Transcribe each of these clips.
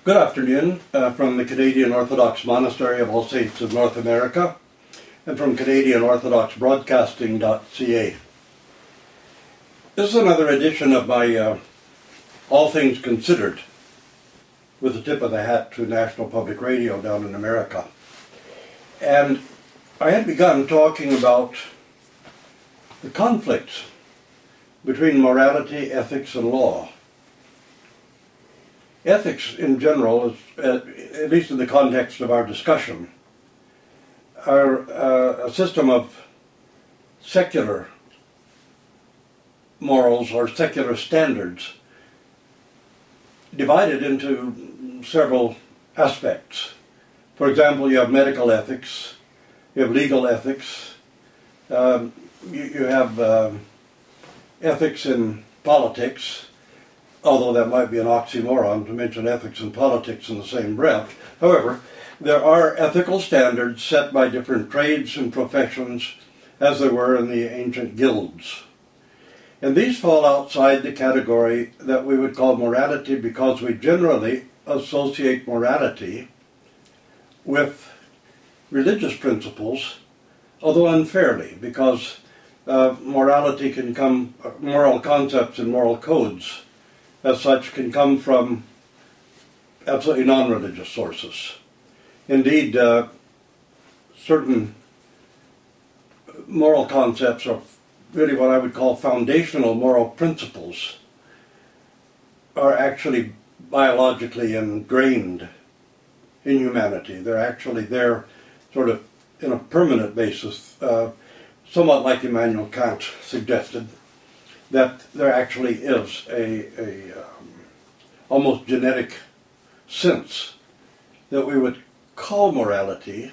Good afternoon from the Canadian Orthodox Monastery of All Saints of North America and from Canadian Orthodox Broadcasting.ca. This is another edition of my All Things Considered with a tip of the hat to National Public Radio down in America. And I had begun talking about the conflicts between morality, ethics, and law. Ethics in general, is, at least in the context of our discussion, are a system of secular morals or secular standards divided into several aspects. For example, you have medical ethics, you have legal ethics, you have ethics in politics, although that might be an oxymoron to mention ethics and politics in the same breath. However, there are ethical standards set by different trades and professions, as there were in the ancient guilds. And these fall outside the category that we would call morality because we generally associate morality with religious principles, although unfairly, because morality can come, moral concepts and moral codes as such can come from absolutely non-religious sources. Indeed, certain moral concepts are really what I would call foundational moral principles are actually biologically ingrained in humanity. They're actually there sort of in a permanent basis, somewhat like Immanuel Kant suggested, that there actually is a almost genetic sense that we would call morality,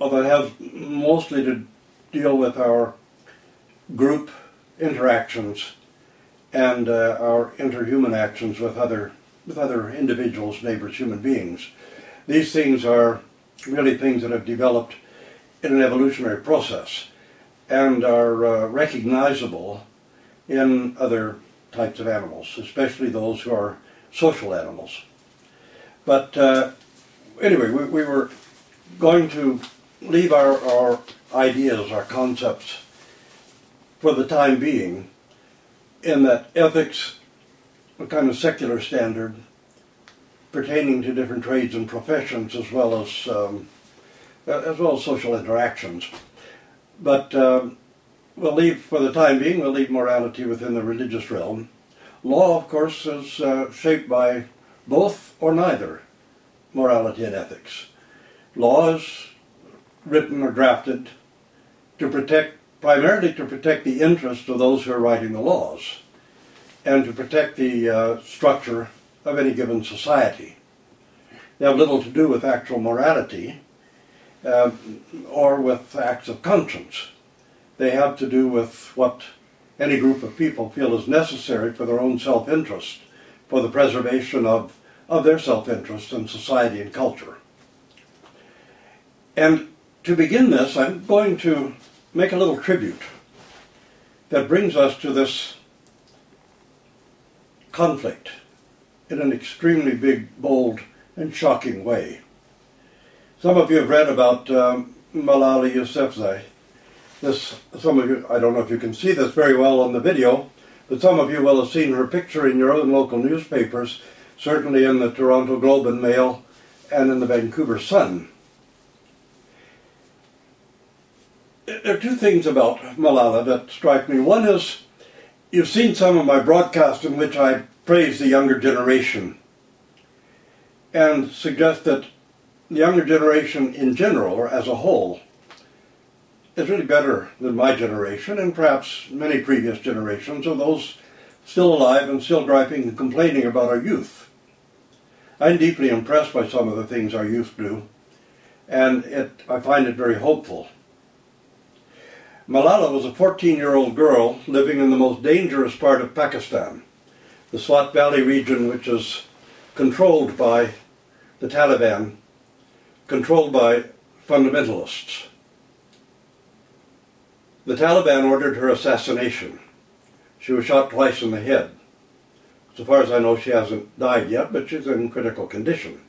although it has mostly to deal with our group interactions and our interhuman actions with other individuals, neighbors, human beings. These things are really things that have developed in an evolutionary process and are recognizable in other types of animals, especially those who are social animals. But anyway, we were going to leave our ideas, our concepts, for the time being, in that ethics, a kind of secular standard pertaining to different trades and professions, as well as social interactions. But we'll leave, for the time being, we'll leave morality within the religious realm. Law, of course, is shaped by both or neither morality and ethics. Law is written or drafted to protect, primarily to protect the interests of those who are writing the laws and to protect the structure of any given society. They have little to do with actual morality or with acts of conscience. They have to do with what any group of people feel is necessary for their own self-interest, for the preservation of their self-interest in society and culture. And to begin this, I'm going to make a little tribute that brings us to this conflict in an extremely big, bold, and shocking way. Some of you have read about Malala Yousafzai. Some of you, I don't know if you can see this very well on the video, but some of you will have seen her picture in your own local newspapers, certainly in the Toronto Globe and Mail and in the Vancouver Sun. There are two things about Malala that strike me. One is, you've seen some of my broadcasts in which I praise the younger generation and suggest that the younger generation in general, or as a whole, is really better than my generation and perhaps many previous generations of those still alive and still griping and complaining about our youth. I'm deeply impressed by some of the things our youth do, and I find it very hopeful. Malala was a 14-year-old girl living in the most dangerous part of Pakistan, the Swat Valley region, which is controlled by the Taliban, controlled by fundamentalists. The Taliban ordered her assassination. She was shot twice in the head. So far as I know, she hasn't died yet, but she's in critical condition.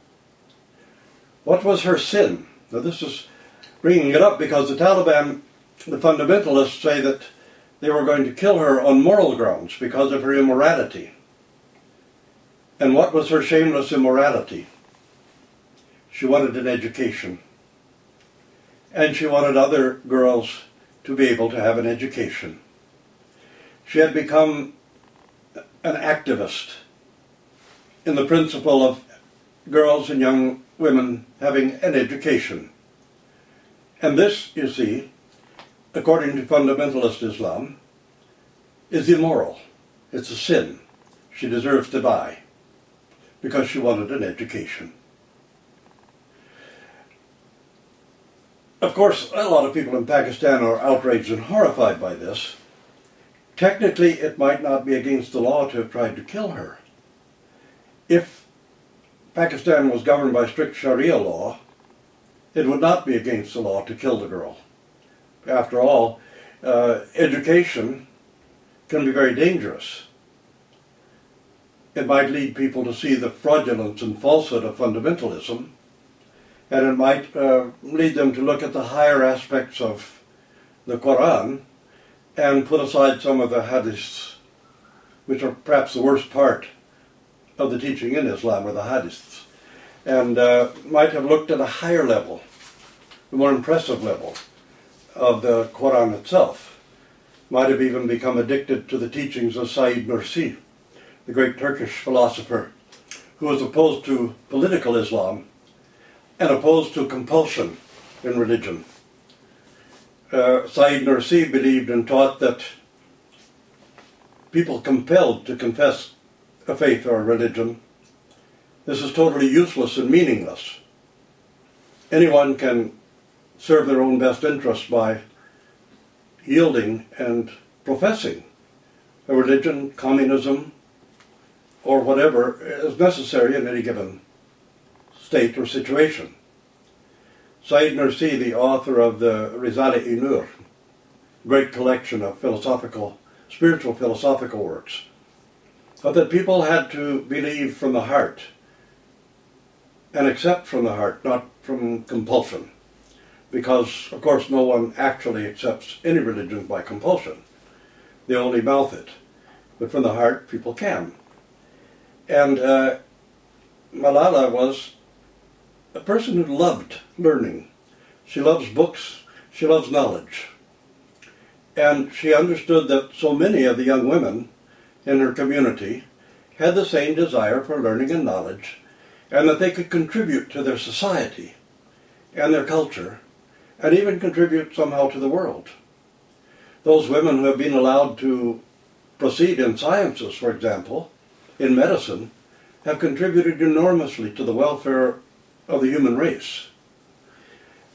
What was her sin? Now this is bringing it up because the Taliban, the fundamentalists, say that they were going to kill her on moral grounds because of her immorality. And what was her shameless immorality? She wanted an education. And she wanted other girls to be able to have an education. She had become an activist in the principle of girls and young women having an education. And this, you see, according to fundamentalist Islam, is immoral. It's a sin. She deserves to die because she wanted an education. Of course, a lot of people in Pakistan are outraged and horrified by this. Technically, it might not be against the law to have tried to kill her. If Pakistan was governed by strict Sharia law, it would not be against the law to kill the girl. After all, education can be very dangerous. It might lead people to see the fraudulence and falsehood of fundamentalism, and it might lead them to look at the higher aspects of the Quran and put aside some of the hadiths, which are perhaps the worst part of the teaching in Islam, or the hadiths, and might have looked at a higher level, the more impressive level of the Quran itself. Might have even become addicted to the teachings of Sayyid Nursi, the great Turkish philosopher who was opposed to political Islam and opposed to compulsion in religion. Sayyid Nursi believed and taught that people compelled to confess a faith or a religion, this is totally useless and meaningless. Anyone can serve their own best interests by yielding and professing a religion, communism, or whatever is necessary in any given state or situation. Sayyid Nursi, the author of the Risale-i Nur, great collection of spiritual philosophical works, thought that people had to believe from the heart and accept from the heart, not from compulsion. Because, of course, no one actually accepts any religion by compulsion. They only mouth it. But from the heart, people can. And Malala was a person who loved learning. She loves books. She loves knowledge. And she understood that so many of the young women in her community had the same desire for learning and knowledge, and that they could contribute to their society and their culture, and even contribute somehow to the world. Those women who have been allowed to proceed in sciences, for example, in medicine, have contributed enormously to the welfare of the human race.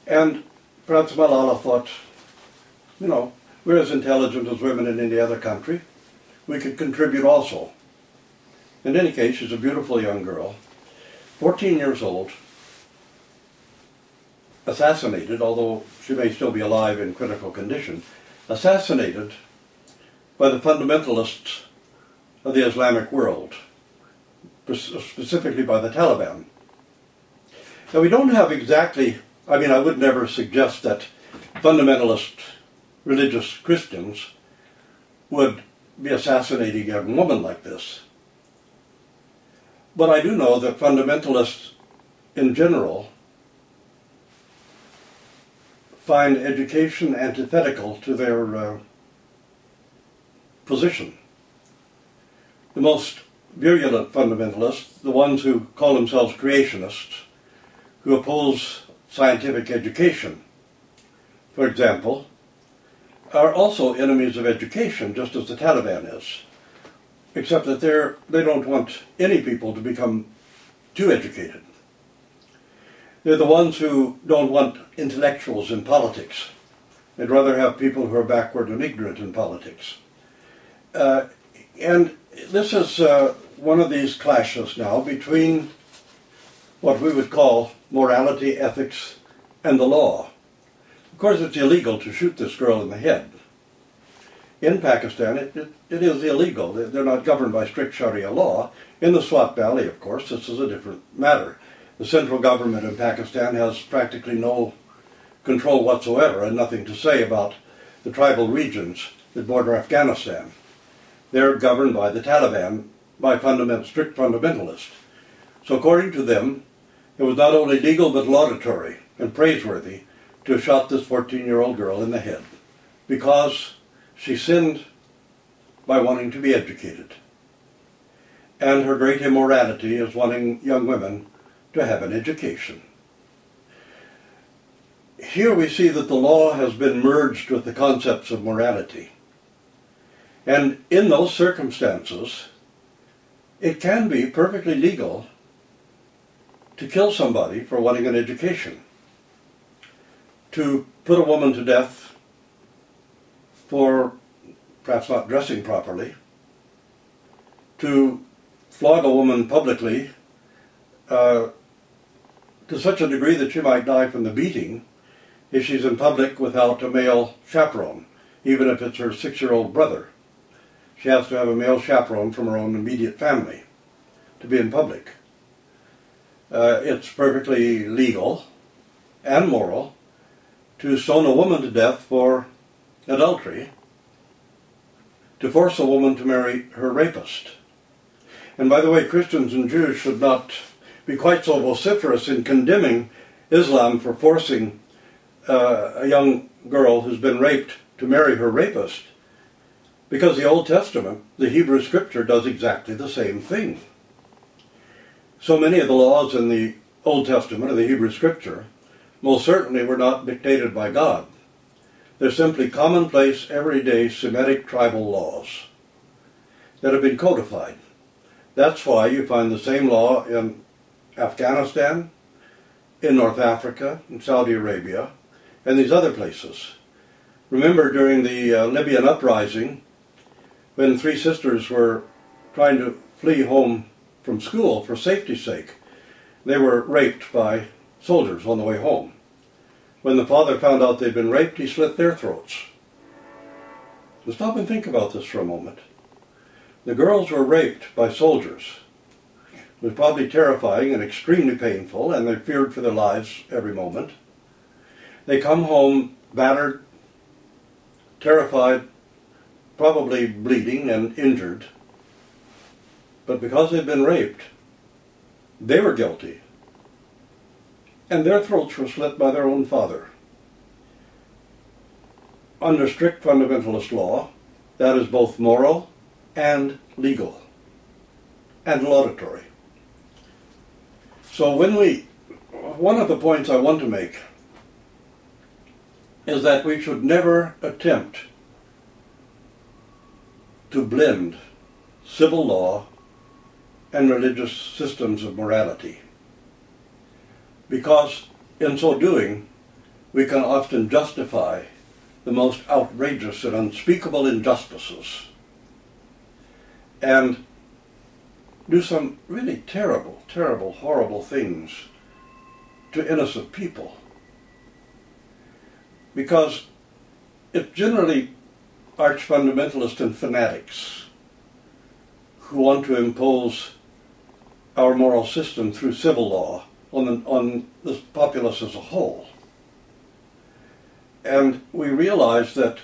And perhaps Malala thought, we're as intelligent as women in any other country. We could contribute also. In any case, she's a beautiful young girl, 14 years old, assassinated, although she may still be alive in critical condition, assassinated by the fundamentalists of the Islamic world, specifically by the Taliban. Now we don't have exactly, I would never suggest that fundamentalist religious Christians would be assassinating a young woman like this. But I do know that fundamentalists in general find education antithetical to their position. The most virulent fundamentalists, the ones who call themselves creationists, who oppose scientific education, for example, are also enemies of education, just as the Taliban is, except that they don't want any people to become too educated. They're the ones who don't want intellectuals in politics. They'd rather have people who are backward and ignorant in politics. And this is one of these clashes now between what we would call morality, ethics, and the law. Of course, it's illegal to shoot this girl in the head. in Pakistan, it is illegal. They're not governed by strict Sharia law. In the Swat Valley, of course, this is a different matter. The central government in Pakistan has practically no control whatsoever and nothing to say about the tribal regions that border Afghanistan. They're governed by the Taliban, by strict fundamentalists. So according to them, it was not only legal but laudatory and praiseworthy to have shot this 14-year-old girl in the head because she sinned by wanting to be educated. And her great immorality is wanting young women to have an education. Here we see that the law has been merged with the concepts of morality. And in those circumstances, it can be perfectly legal to kill somebody for wanting an education, to put a woman to death for perhaps not dressing properly, to flog a woman publicly to such a degree that she might die from the beating if she's in public without a male chaperone, even if it's her 6-year-old brother. She has to have a male chaperone from her own immediate family to be in public. It's perfectly legal and moral to stone a woman to death for adultery, to force a woman to marry her rapist. And by the way, Christians and Jews should not be quite so vociferous in condemning Islam for forcing a young girl who's been raped to marry her rapist, because the Old Testament, the Hebrew Scripture, does exactly the same thing. So many of the laws in the Old Testament, of the Hebrew Scripture, most certainly were not dictated by God. They're simply commonplace, everyday Semitic tribal laws that have been codified. That's why you find the same law in Afghanistan, in North Africa, in Saudi Arabia, and these other places. Remember during the Libyan uprising, when 3 sisters were trying to flee home from school for safety's sake, they were raped by soldiers on the way home. When the father found out they'd been raped, he slit their throats. So stop and think about this for a moment. The girls were raped by soldiers. It was probably terrifying and extremely painful, and they feared for their lives every moment. They come home battered, terrified, probably bleeding and injured. But because they'd been raped, they were guilty. And their throats were slit by their own father. Under strict fundamentalist law, that is both moral and legal and laudatory. So one of the points I want to make is that we should never attempt to blend civil law and religious systems of morality, because in so doing we can often justify the most outrageous and unspeakable injustices and do some really terrible, terrible, horrible things to innocent people. Because it's generally arch-fundamentalists and fanatics who want to impose our moral system through civil law on the populace as a whole. And we realize that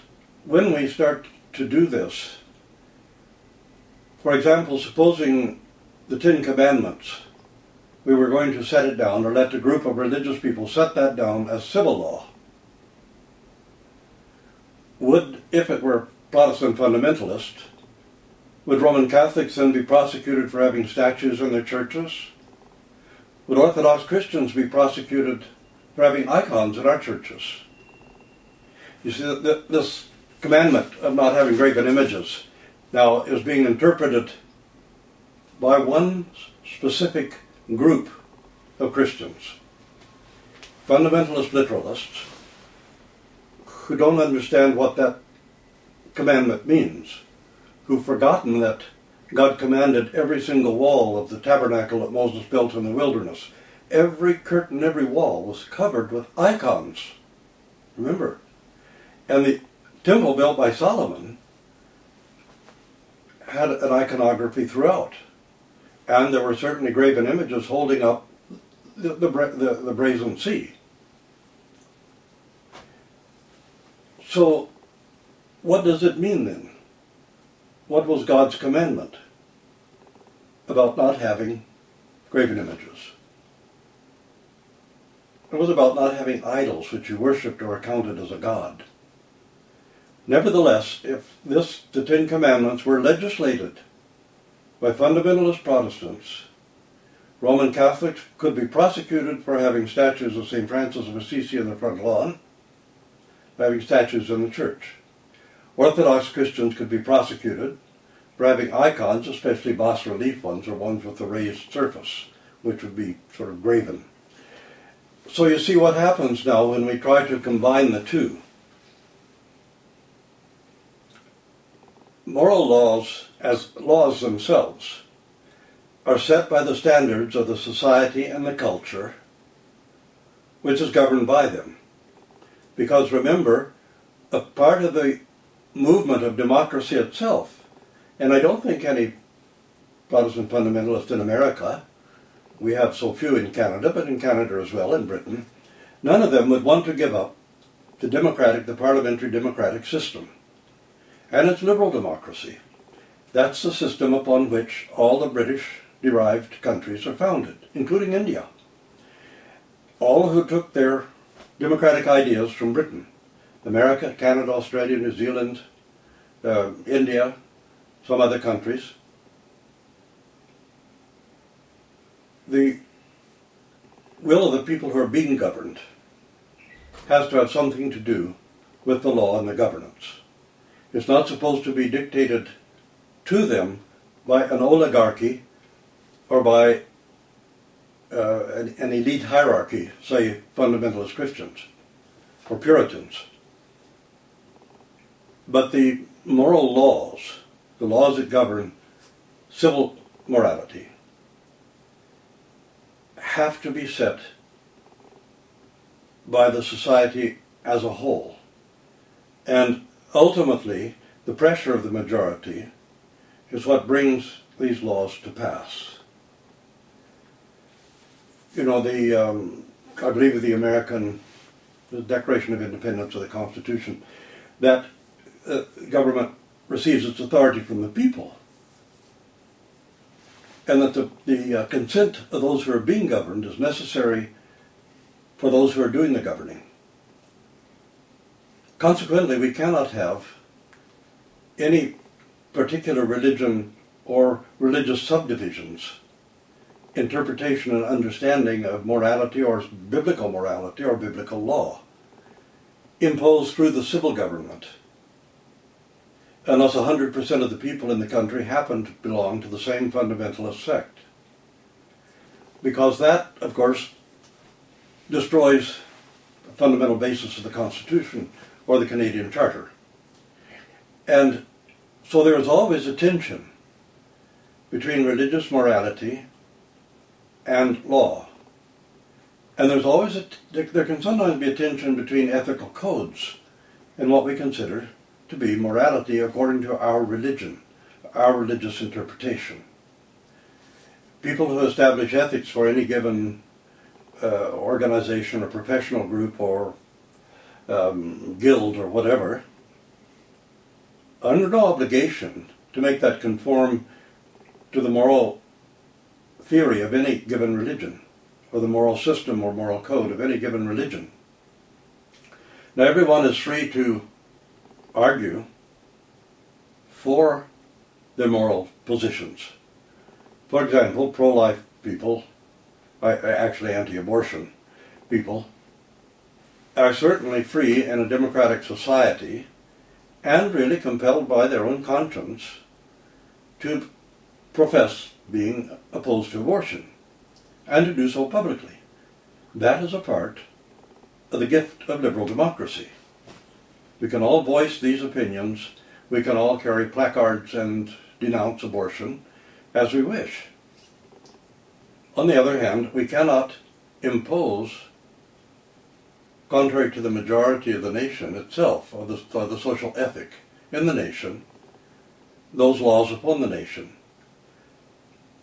when we start to do this, for example, supposing the 10 Commandments, we were going to set it down, or let a group of religious people set that down as civil law, would, if it were Protestant fundamentalist, would Roman Catholics then be prosecuted for having statues in their churches? Would Orthodox Christians be prosecuted for having icons in our churches? You see, this commandment of not having graven images now is being interpreted by one specific group of Christians, fundamentalist literalists, who don't understand what that commandment means, who've forgotten that God commanded every single wall of the tabernacle that Moses built in the wilderness. Every curtain, every wall was covered with icons. Remember? And the temple built by Solomon had an iconography throughout. And there were certainly graven images holding up the brazen sea. So, what does it mean then? What was God's commandment about not having graven images? It was about not having idols which you worshipped or accounted as a god. Nevertheless, if the Ten Commandments were legislated by fundamentalist Protestants, Roman Catholics could be prosecuted for having statues of St. Francis of Assisi in the front lawn, having statues in the church. Orthodox Christians could be prosecuted for having icons, especially bas-relief ones, or ones with a raised surface, which would be sort of graven. So you see what happens now when we try to combine the two. Moral laws, as laws themselves, are set by the standards of the society and the culture which is governed by them. Because remember, a part of the movement of democracy itself, and I don't think any Protestant fundamentalist in America, we have so few in Canada, but in Canada as well, in Britain, none of them would want to give up the parliamentary democratic system. And it's liberal democracy. That's the system upon which all the British-derived countries are founded, including India. All who took their democratic ideas from Britain, America, Canada, Australia, New Zealand, India, some other countries, the will of the people who are being governed has to have something to do with the law and the governance. It's not supposed to be dictated to them by an oligarchy or by an elite hierarchy, say fundamentalist Christians or Puritans. But the moral laws, the laws that govern civil morality, have to be set by the society as a whole. And ultimately, the pressure of the majority is what brings these laws to pass. You know, I believe the Declaration of Independence of the Constitution, that government receives its authority from the people, and that the consent of those who are being governed is necessary for those who are doing the governing. Consequently, we cannot have any particular religion or religious subdivisions, interpretation and understanding of morality or biblical law imposed through the civil government, unless 100% of the people in the country happen to belong to the same fundamentalist sect. Because that, of course, destroys the fundamental basis of the Constitution or the Canadian Charter. And so there is always a tension between religious morality and law. And there's always there can sometimes be a tension between ethical codes and what we consider to be morality according to our religion, our religious interpretation. People who establish ethics for any given organization or professional group or guild or whatever, are under no obligation to make that conform to the moral theory of any given religion, or the moral system or moral code of any given religion. Now, everyone is free to argue for their moral positions. For example, pro-life people, actually anti-abortion people, are certainly free in a democratic society and really compelled by their own conscience to profess being opposed to abortion and to do so publicly. That is a part of the gift of liberal democracy. We can all voice these opinions, we can all carry placards and denounce abortion as we wish. On the other hand, we cannot impose, contrary to the majority of the nation itself, or the social ethic in the nation, those laws upon the nation.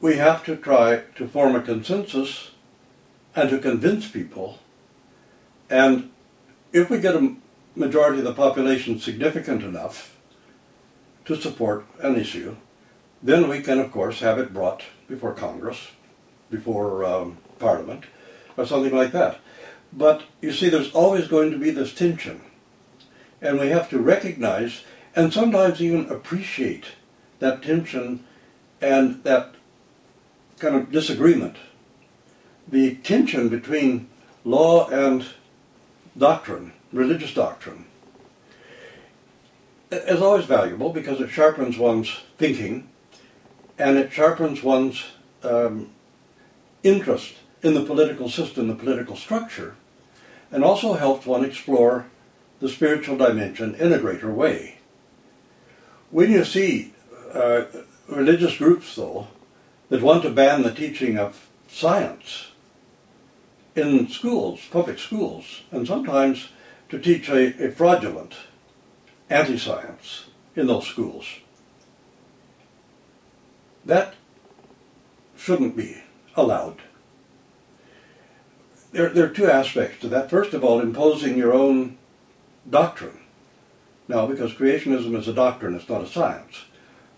We have to try to form a consensus and to convince people, and if we get a majority of the population significant enough to support an issue, then we can, of course, have it brought before Congress, before Parliament, or something like that. But you see, there's always going to be this tension, and we have to recognize and sometimes even appreciate that tension and that kind of disagreement. The tension between law and doctrine, religious doctrine, is always valuable because it sharpens one's thinking and it sharpens one's interest in the political system, the political structure, and also helps one explore the spiritual dimension in a greater way. When you see religious groups, though, that want to ban the teaching of science in schools, public schools, and sometimes to teach a fraudulent anti-science in those schools, that shouldn't be allowed. There are two aspects to that. First of all, imposing your own doctrine, now because creationism is a doctrine, it's not a science,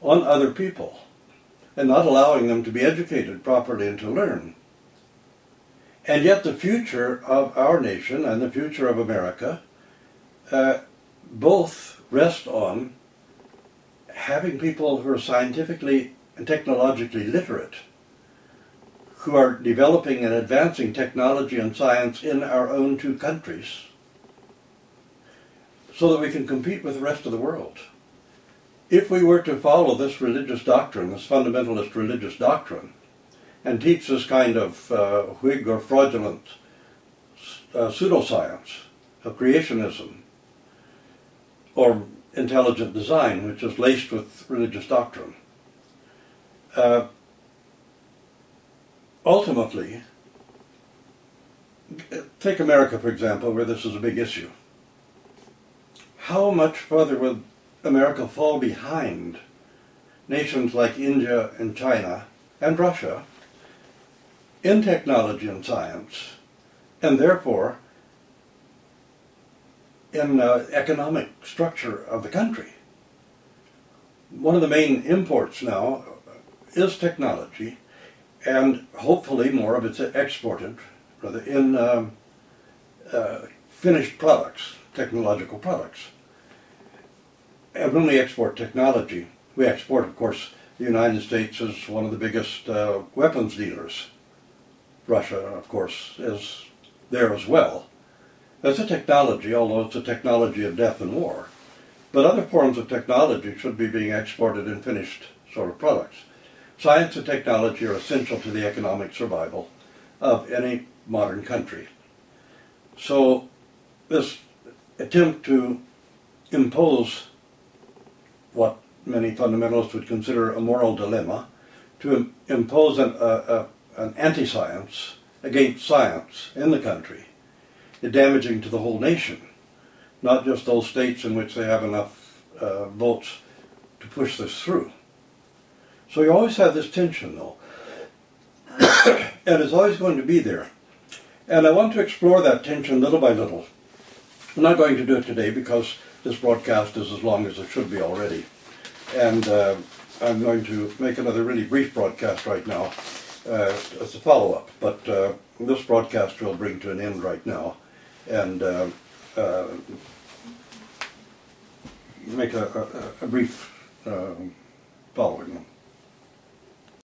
on other people, and not allowing them to be educated properly and to learn. And yet the future of our nation and the future of America both rest on having people who are scientifically and technologically literate, who are developing and advancing technology and science in our own two countries, so that we can compete with the rest of the world. If we were to follow this religious doctrine, this fundamentalist religious doctrine, and teach this kind of Whig or fraudulent pseudoscience of creationism, or intelligent design, which is laced with religious doctrine, ultimately, take America, for example, where this is a big issue. How much further would America fall behind nations like India and China and Russia in technology and science, and therefore in economic structure of the country? One of the main imports now is technology, and hopefully more of it's exported, rather, in finished products, technological products. And when we export technology, we export, of course, the United States is one of the biggest weapons dealers. Russia, of course, is there as well. That's a technology, although it's a technology of death and war. But other forms of technology should be being exported in finished sort of products. Science and technology are essential to the economic survival of any modern country. So this attempt to impose what many fundamentalists would consider a moral dilemma, to impose an anti-science against science in the country, is damaging to the whole nation, not just those states in which they have enough votes to push this through. So you always have this tension, though, and it's always going to be there. And I want to explore that tension little by little. I'm not going to do it today because this broadcast is as long as it should be already. And I'm going to make another really brief broadcast right now as a follow-up. But this broadcast will bring to an end right now and make a brief following one.